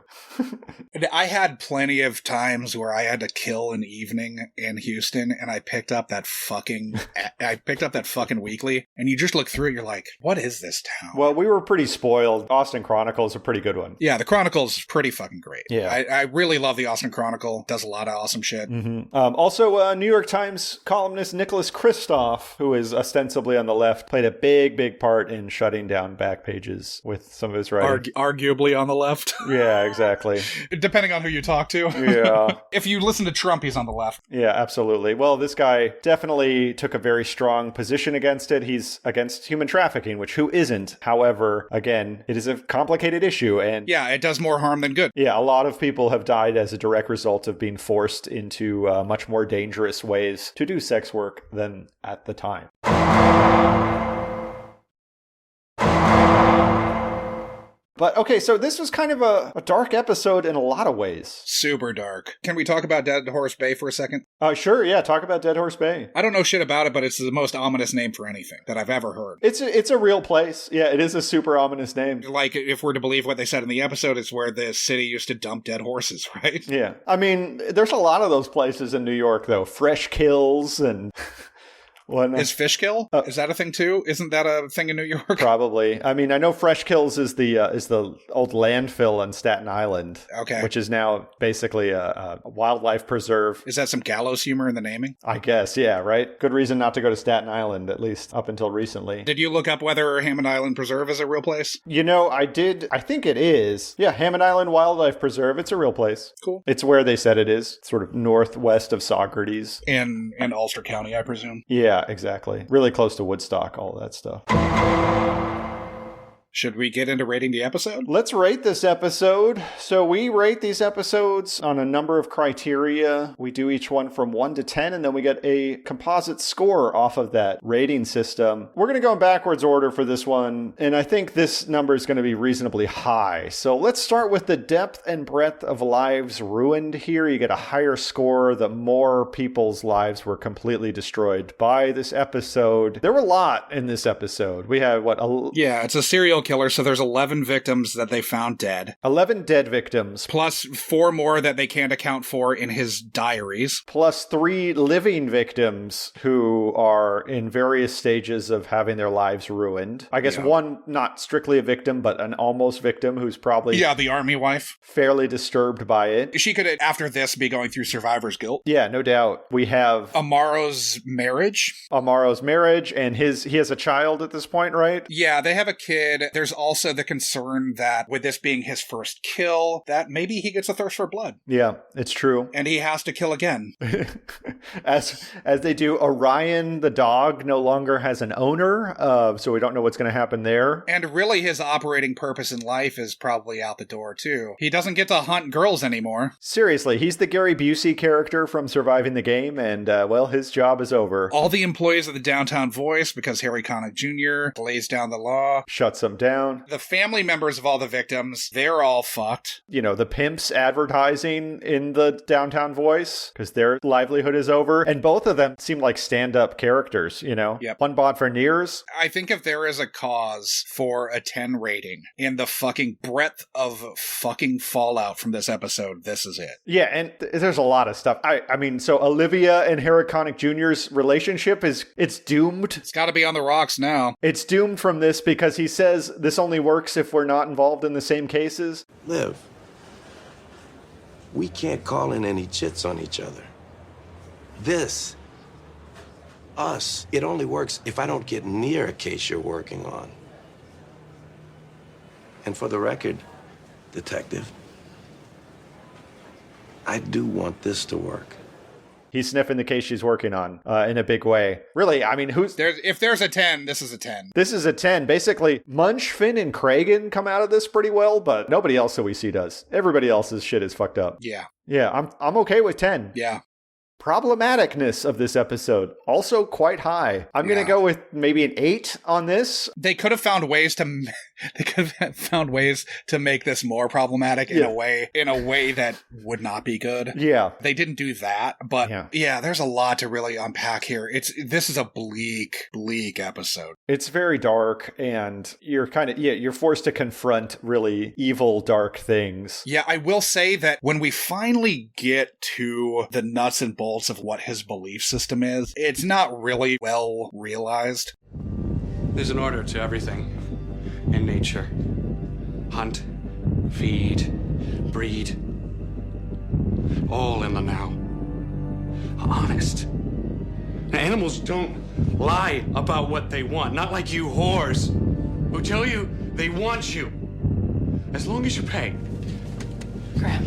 E: I had plenty of times where I had to kill an evening in Houston, and I picked up that fucking weekly, and you just look through it, you're like, what is this town?
D: Well, we were pretty spoiled. Austin Chronicle is a pretty good one.
E: Yeah, the Chronicle's pretty fucking great.
D: Yeah.
E: I really love the Austin Chronicle. Does a lot of awesome shit.
D: Mm-hmm. Also, New York Times columnist Nicholas Kristof, who is ostensibly on the left, played a big part in shutting down Backpages with some of his writing.
E: Arguably on the left.
D: Yeah, exactly.
E: Depending on who you talk to.
D: Yeah.
E: If you listen to Trump, he's on the left.
D: Yeah, absolutely. Well, this guy definitely took a very strong position against it. He's against human trafficking, which who isn't? However, again, it is a complicated issue. And
E: yeah, it does more harm than good.
D: Yeah, a lot of people have died as a direct result of being forced into much more dangerous ways to do sex work than at the time. But okay, so this was kind of a dark episode in a lot of ways.
E: Super dark. Can we talk about Dead Horse Bay for a second?
D: Sure, yeah, talk about Dead Horse Bay.
E: I don't know shit about it, but it's the most ominous name for anything that I've ever heard.
D: It's a real place. Yeah, it is a super ominous name.
E: Like, if we're to believe what they said in the episode, it's where the city used to dump dead horses, right?
D: Yeah. I mean, there's a lot of those places in New York, though. Fresh Kills and...
E: Is Fishkill? Is that a thing too? Isn't that a thing in New York?
D: Probably. I mean, I know Fresh Kills is the old landfill on Staten Island.
E: Okay.
D: Which is now basically a wildlife preserve.
E: Is that some gallows humor in the naming?
D: I guess, yeah, right? Good reason not to go to Staten Island, at least up until recently.
E: Did you look up whether Hammond Island Preserve is a real place?
D: I did. I think it is. Yeah, Hammond Island Wildlife Preserve. It's a real place.
E: Cool.
D: It's where they said it is, sort of northwest of Saugerties.
E: In Ulster County, I presume.
D: Yeah, exactly. Really close to Woodstock, all that stuff.
E: Should we get into rating the episode?
D: Let's rate this episode. So we rate these episodes on a number of criteria. We do each one from 1 to 10, and then we get a composite score off of that rating system. We're going to go in backwards order for this one, and I think this number is going to be reasonably high. So let's start with the depth and breadth of lives ruined here. You get a higher score the more people's lives were completely destroyed by this episode. There were a lot in this episode. We have,
E: Yeah, it's a serial killer, so there's 11 victims that they found dead.
D: 11 dead victims.
E: Plus 4 more that they can't account for in his diaries.
D: Plus 3 living victims who are in various stages of having their lives ruined. I guess one not strictly a victim, but an almost victim who's probably...
E: Yeah, the army wife.
D: Fairly disturbed by it.
E: She could, after this, be going through survivor's guilt.
D: Yeah, no doubt. We have...
E: Amaro's marriage,
D: and he has a child at this point, right?
E: Yeah, they have a kid. There's also the concern that with this being his first kill, that maybe he gets a thirst for blood.
D: Yeah, it's true.
E: And he has to kill again.
D: As they do, Orion, the dog, no longer has an owner, so we don't know what's going to happen there.
E: And really his operating purpose in life is probably out the door, too. He doesn't get to hunt girls anymore.
D: Seriously, he's the Gary Busey character from Surviving the Game, and, his job is over.
E: All the employees of the Downtown Voice, because Harry Connick Jr. lays down the law.
D: Shuts them down.
E: The family members of all the victims, they're all fucked.
D: You know, the pimps advertising in the downtown voice because their livelihood is over. And both of them seem like stand-up characters, you know?
E: Yep.
D: One bought for Nears.
E: I think if there is a cause for a 10 rating in the fucking breadth of fucking fallout from this episode, this is it.
D: Yeah, and there's a lot of stuff. I mean, so Olivia and Harry Connick Jr.'s relationship it's doomed.
E: It's got to be on the rocks now.
D: It's doomed from this because he says this only works if we're not involved in the same cases.
L: Liv, we can't call in any chits on each other. This, us, it only works if I don't get near a case you're working on. And for the record, detective, I do want this to work.
D: He's sniffing the case she's working on in a big way. Really, I mean,
E: if there's a 10, this is a 10.
D: This is a 10. Basically, Munch, Finn, and Kragan come out of this pretty well, but nobody else that we see does. Everybody else's shit is fucked up.
E: Yeah.
D: Yeah, I'm okay with 10.
E: Yeah.
D: Problematicness of this episode, also quite high. I'm going to go with maybe an 8 on this.
E: They could have found ways to make this more problematic in a way that would not be good.
D: Yeah.
E: They didn't do that, but yeah, there's a lot to really unpack here. This is a bleak episode.
D: It's very dark, and you're you're forced to confront really evil, dark things.
E: Yeah, I will say that when we finally get to the nuts and bolts of what his belief system is, it's not really well realized.
B: There's an order to everything in nature. Hunt, feed, breed. All in the now. Honest. Animals don't lie about what they want, not like you whores who tell you they want you. As long as you pay.
M: Graham,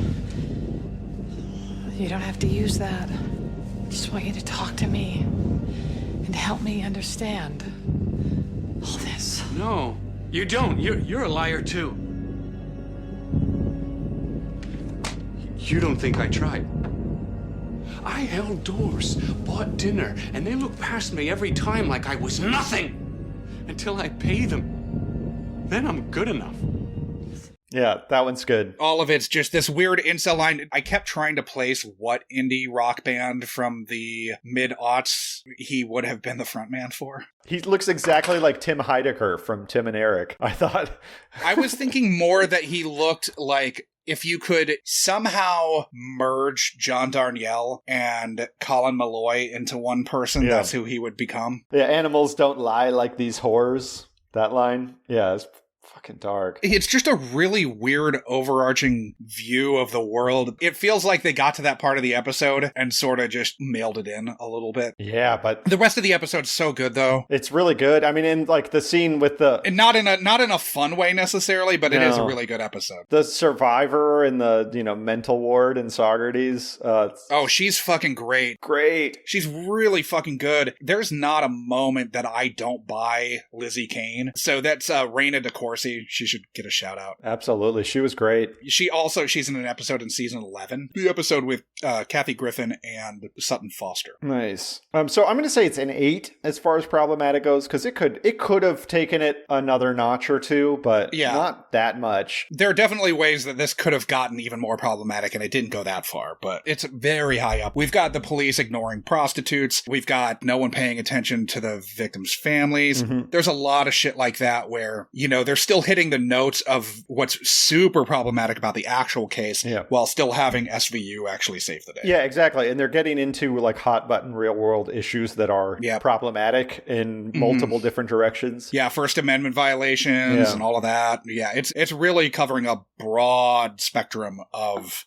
M: you don't have to use that. I just want you to talk to me and help me understand all this.
B: No, you don't. You're a liar too. You don't think I tried. I held doors, bought dinner, and they look past me every time like I was nothing until I pay them. Then I'm good enough.
D: Yeah, that one's good.
E: All of it's just this weird incel line. I kept trying to place what indie rock band from the mid-aughts he would have been the frontman for.
D: He looks exactly like Tim Heidecker from Tim and Eric, I thought.
E: I was thinking more that he looked like if you could somehow merge John Darnielle and Colin Malloy into one person, that's who he would become.
D: Yeah, animals don't lie like these whores. That line. Yeah, it's fucking dark.
E: It's just a really weird overarching view of the world. It feels like they got to that part of the episode and sort of just mailed it in a little bit.
D: Yeah, but
E: the rest of the episode's so good though.
D: It's really good. I mean, in like the scene with the
E: not in a fun way necessarily, but it is a really good episode.
D: The survivor in the mental ward in Socrates.
E: Oh, she's fucking great.
D: Great.
E: She's really fucking good. There's not a moment that I don't buy Lizzie Kane. So that's Raina DeCourcy. She should get a shout out.
D: Absolutely. She was great.
E: She's in an episode in season 11. The episode with Kathy Griffin and Sutton Foster.
D: Nice. So I'm going to say it's an 8 as far as problematic goes, because it could have taken it another notch or two, but not that much.
E: There are definitely ways that this could have gotten even more problematic, and it didn't go that far, but it's very high up. We've got the police ignoring prostitutes. We've got no one paying attention to the victims' families. Mm-hmm. There's a lot of shit like that where, they're still hitting the notes of what's super problematic about the actual case while still having SVU actually save the day.
D: Yeah, exactly. And they're getting into like hot button real world issues that are problematic in multiple different directions.
E: Yeah, First Amendment violations and all of that. Yeah, it's really covering a broad spectrum of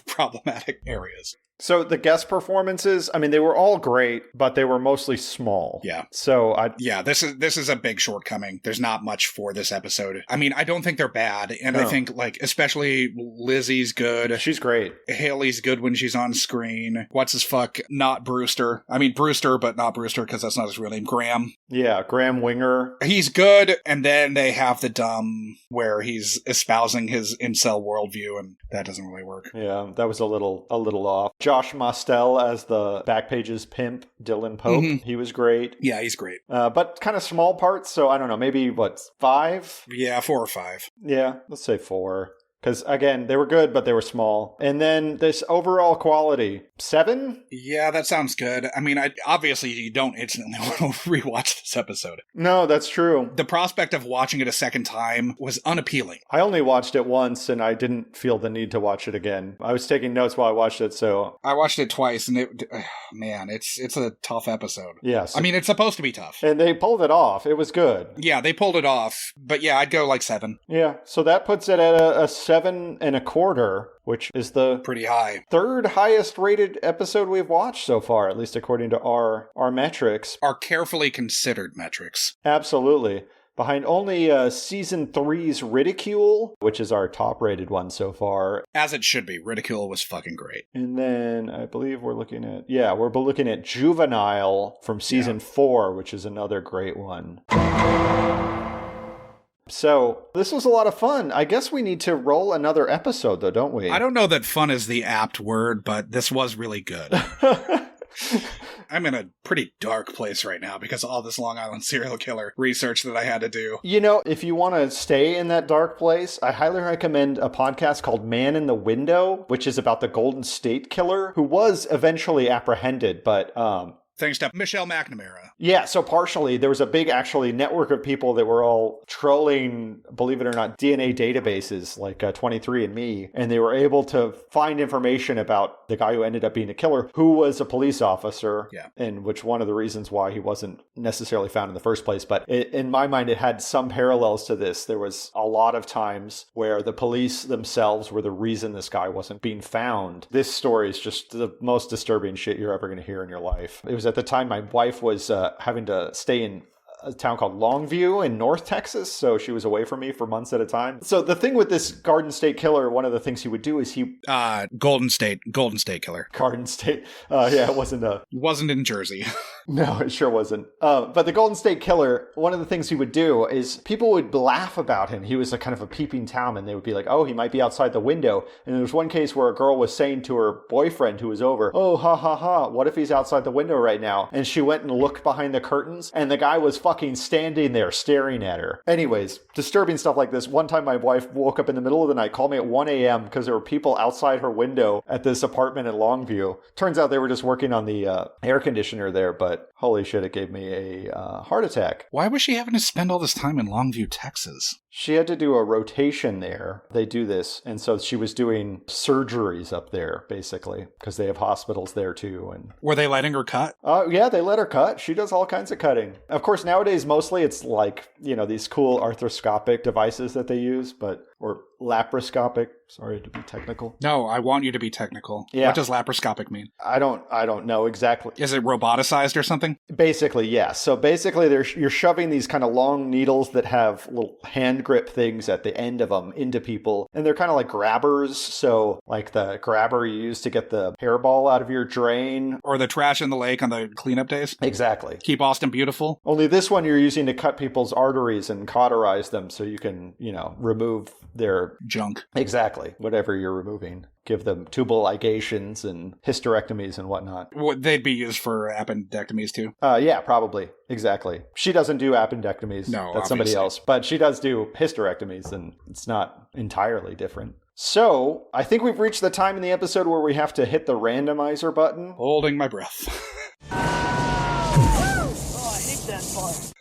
E: problematic areas.
D: So the guest performances, I mean, they were all great, but they were mostly small.
E: Yeah.
D: So
E: this is a big shortcome. There's not much for this episode. I mean, I don't think they're bad. And I think especially Lizzie's good.
D: She's great.
E: Haley's good when she's on screen. What's his fuck? Not Brewster. I mean, Brewster, but not Brewster because that's not his real name. Graham.
D: Yeah, Graham Winger.
E: He's good. And then they have the dumb where he's espousing his incel worldview and that doesn't really work.
D: Yeah, that was a little off. Josh Mostel as the Backpage's pimp, Dylan Pope.
E: Mhm.
D: He was great.
E: Yeah, he's great.
D: But kind of small parts, so I don't know, maybe, 5?
E: Yeah, 4 or 5.
D: Yeah, let's say 4. Because, again, they were good, but they were small. And then this overall quality, 7?
E: Yeah, that sounds good. I mean, obviously you don't instantly want to rewatch this episode.
D: No, that's true.
E: The prospect of watching it a second time was unappealing.
D: I only watched it once, and I didn't feel the need to watch it again. I was taking notes while I watched it, so...
E: I watched it twice, and man, it's a tough episode.
D: Yes.
E: I mean, it's supposed to be tough.
D: And they pulled it off. It was good.
E: Yeah, they pulled it off. But yeah, I'd go like 7.
D: Yeah, so that puts it at a 7.25, which is the
E: pretty high. 3rd highest
D: rated episode we've watched so far, at least according to our metrics.
E: Our carefully considered metrics.
D: Absolutely. Behind only Season 3's Ridicule, which is our top-rated one so far.
E: As it should be. Ridicule was fucking great.
D: And then I believe we're looking at Juvenile from Season 4, which is another great one. So, this was a lot of fun. I guess we need to roll another episode, though, don't we?
E: I don't know that fun is the apt word, but this was really good. I'm in a pretty dark place right now because of all this Long Island serial killer research that I had to do.
D: You know, if you want to stay in that dark place, I highly recommend a podcast called Man in the Window, which is about the Golden State Killer, who was eventually apprehended, but...
E: Thanks to Michelle McNamara.
D: Yeah, so partially, there was a big, actually, network of people that were all trolling, believe it or not, DNA databases like 23andMe, and they were able to find information about the guy who ended up being a killer, who was a police officer, and which one of the reasons why he wasn't necessarily found in the first place. But in my mind, it had some parallels to this. There was a lot of times where the police themselves were the reason this guy wasn't being found. This story is just the most disturbing shit you're ever going to hear in your life. It was at the time my wife was having to stay in a town called Longview in North Texas, so she was away from me for months at a time. So the thing with this Garden State Killer, one of the things he would do is he...
E: Golden State Killer.
D: Garden State. Yeah, it wasn't a...
E: He wasn't in Jersey.
D: No, it sure wasn't. But the Golden State Killer, one of the things he would do is people would laugh about him. He was a kind of a peeping Tom, and they would be like, oh, he might be outside the window. And there was one case where a girl was saying to her boyfriend who was over, oh, ha, ha, ha, what if he's outside the window right now? And she went and looked behind the curtains, and the guy was fucking standing there staring at her. Anyways, disturbing stuff like this. One time my wife woke up in the middle of the night, called me at 1 a.m. because there were people outside her window at this apartment in Longview. Turns out they were just working on the air conditioner there, but holy shit, it gave me a heart attack.
E: Why was she having to spend all this time in Longview, Texas?
D: She had to do a rotation there. They do this. And so she was doing surgeries up there, basically, because they have hospitals there too. And
E: were they letting her cut?
D: Yeah, they let her cut. She does all kinds of cutting. Of course, nowadays, mostly it's like, you know, these cool arthroscopic devices that they use, or laparoscopic. Sorry to be technical.
E: No, I want you to be technical.
D: Yeah.
E: What does laparoscopic mean?
D: I don't know exactly.
E: Is it roboticized or something?
D: Basically, yes. So basically, you're shoving these kind of long needles that have little hand grip things at the end of them into people, and they're kind of like grabbers. So like the grabber you use to get the hairball out of your drain.
E: Or the trash in the lake on the cleanup days?
D: Exactly.
E: Keep Austin beautiful?
D: Only this one you're using to cut people's arteries and cauterize them so you can, remove their
E: junk.
D: Exactly. Whatever you're removing. Give them tubal ligations and hysterectomies and whatnot.
E: They'd be used for appendectomies too?
D: Yeah, probably. Exactly. She doesn't do appendectomies.
E: No,
D: that's somebody else. But she does do hysterectomies, and it's not entirely different. So, I think we've reached the time in the episode where we have to hit the randomizer button.
E: Holding my breath.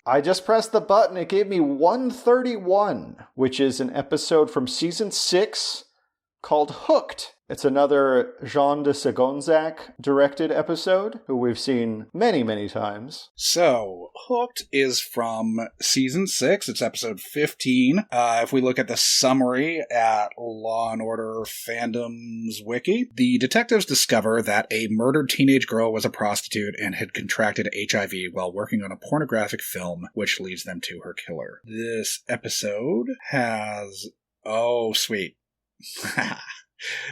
D: I just pressed the button. It gave me 131, which is an episode from Season 6 called Hooked. It's another Jean de Segonzac directed episode, who we've seen many, many times.
E: So, Hooked is from Season 6. It's episode 15. If we look at the summary at Law & Order Fandom's wiki, the detectives discover that a murdered teenage girl was a prostitute and had contracted HIV while working on a pornographic film, which leads them to her killer. This episode has... Oh, sweet.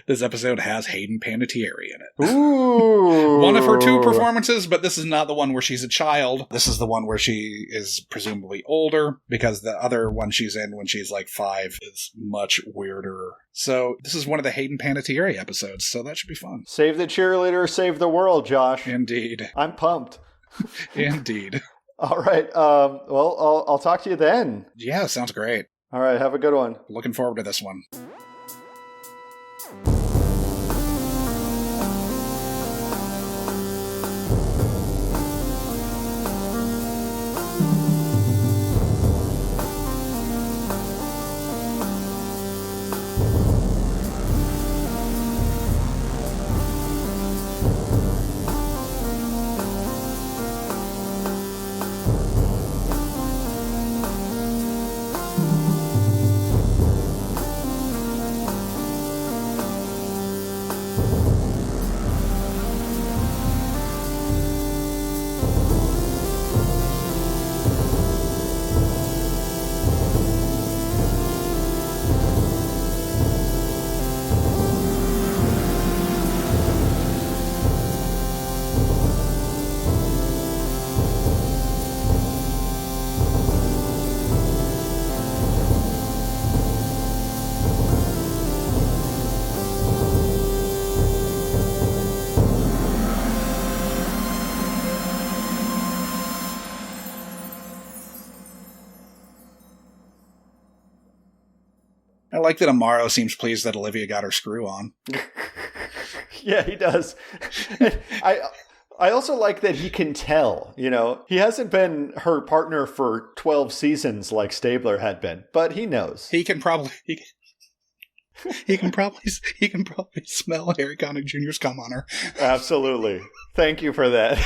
E: This episode has Hayden Panettiere in it.
D: Ooh.
E: One of her 2 performances, but this is not the one where she's a child. This is the one where she is presumably older, because the other one she's in when she's like 5 is much weirder. So this is one of the Hayden Panettiere episodes, so that should be fun.
D: Save the cheerleader, save the world, Josh.
E: Indeed.
D: I'm pumped.
E: Indeed.
D: All right. Well, I'll talk to you then.
E: Yeah, sounds great.
D: All right. Have a good one.
E: Looking forward to this one. I like that Amaro seems pleased that Olivia got her screw on.
D: Yeah, he does. I also like that he can tell, he hasn't been her partner for 12 seasons like Stabler had been, but he knows.
E: He can probably smell Harry Connick Jr.'s cum on her.
D: Absolutely. Thank you for that.